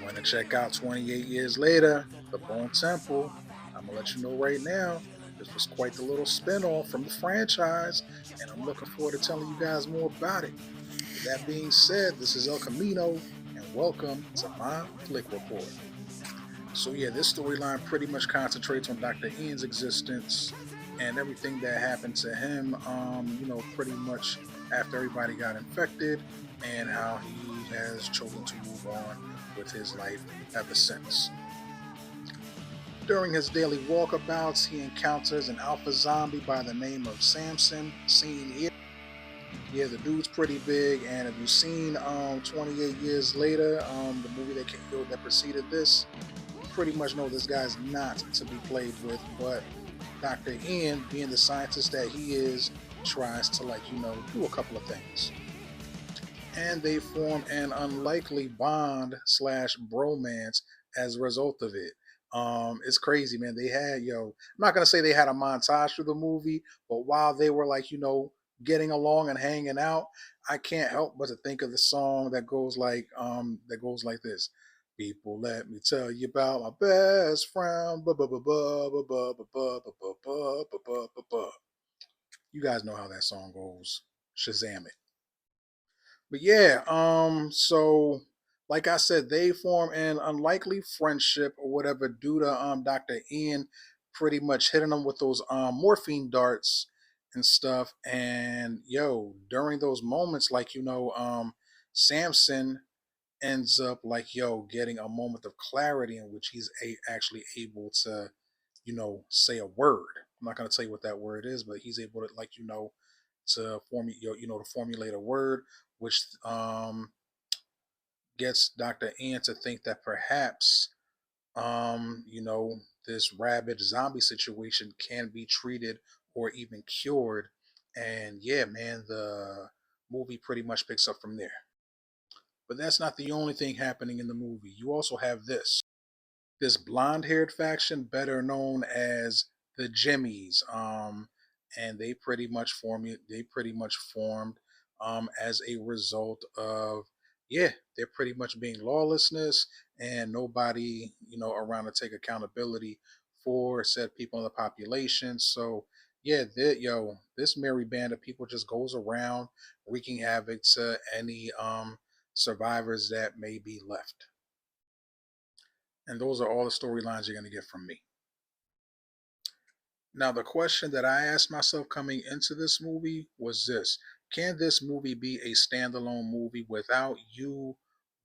Want to check out 28 years later, the Bone Temple? I'm gonna let you know right now. This was quite the little spin-off from the franchise, and I'm looking forward to telling you guys more about it. With that being said, this is El Camino, and welcome to my Flick Report. So yeah, this storyline pretty much concentrates on Dr. Ian's existence and everything that happened to him. Pretty much after everybody got infected, and how he has chosen to move on with his life ever since. During his daily walkabouts, he encounters an alpha zombie by the name of Samson, seen here. Yeah, the dude's pretty big, and if you've seen 28 years later, the movie that preceded this, you pretty much know this guy's not to be played with. But Dr. Ian, being the scientist that he is, tries to do a couple of things, and they form an unlikely bond slash bromance as a result of it. It's crazy, man. They had, I'm not gonna say they had a montage through the movie, but while they were getting along and hanging out, I can't help but to think of the song that goes like this. People, let me tell you about my best friend. You guys know how that song goes. Shazam it. But yeah, so like I said, they form an unlikely friendship or whatever due to Dr. Ian pretty much hitting them with those morphine darts and stuff. And during those moments, Samson ends up getting a moment of clarity in which actually able to, say a word. I'm not gonna tell you what that word is, but he's able to to to formulate a word which gets Dr. Ian to think that perhaps this rabid zombie situation can be treated or even cured. And yeah, man, the movie pretty much picks up from there. But that's not the only thing happening in the movie. You also have this blonde-haired faction, better known as the Jimmies, and they pretty much formed as a result of, yeah, they're pretty much being lawlessness and nobody around to take accountability for said people in the population. So yeah, this merry band of people just goes around wreaking havoc to any survivors that may be left. And those are all the storylines you're going to get from me. Now, the question that I asked myself coming into this movie was this: can this movie be a standalone movie without you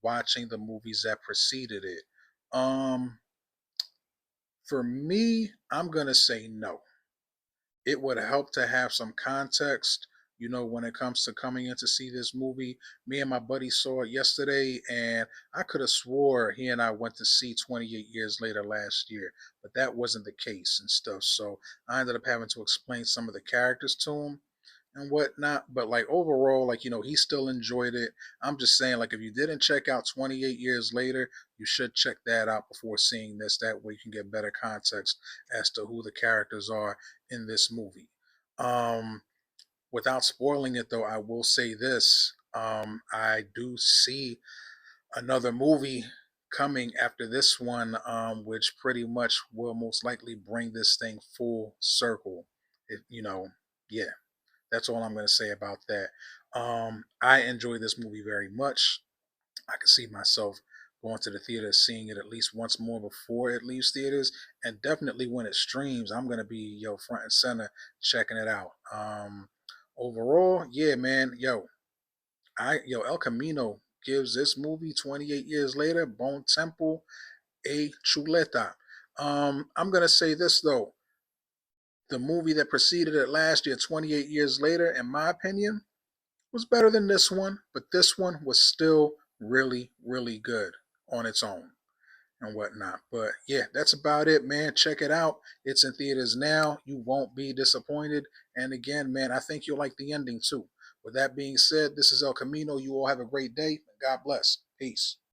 watching the movies that preceded it? Um, for me, I'm going to say no. It would help to have some context, when it comes to coming in to see this movie. Me and my buddy saw it yesterday, and I could have swore he and I went to see 28 years later last year, but that wasn't the case and stuff. So I ended up having to explain some of the characters to him and whatnot. But overall, he still enjoyed it. I'm just saying, if you didn't check out 28 years later, you should check that out before seeing this. That way you can get better context as to who the characters are in this movie. Um, Without spoiling it though, I will say this. I do see another movie coming after this one, which pretty much will most likely bring this thing full circle. Yeah, that's all I'm going to say about that. I enjoy this movie very much. I can see myself going to the theater, seeing it at least once more before it leaves theaters, and definitely when it streams, I'm going to be front and center checking it out. Overall, yeah, man, El Camino gives this movie 28 years later, Bone Temple, a chuleta. I'm gonna say this though: the movie that preceded it last year, 28 years later, in my opinion, was better than this one, but this one was still really, really good on its own and whatnot. But yeah, that's about it, man. Check it out. It's in theaters now. You won't be disappointed. And again, man, I think you'll like the ending too. With that being said, this is El Camino. You all have a great day. God bless. Peace.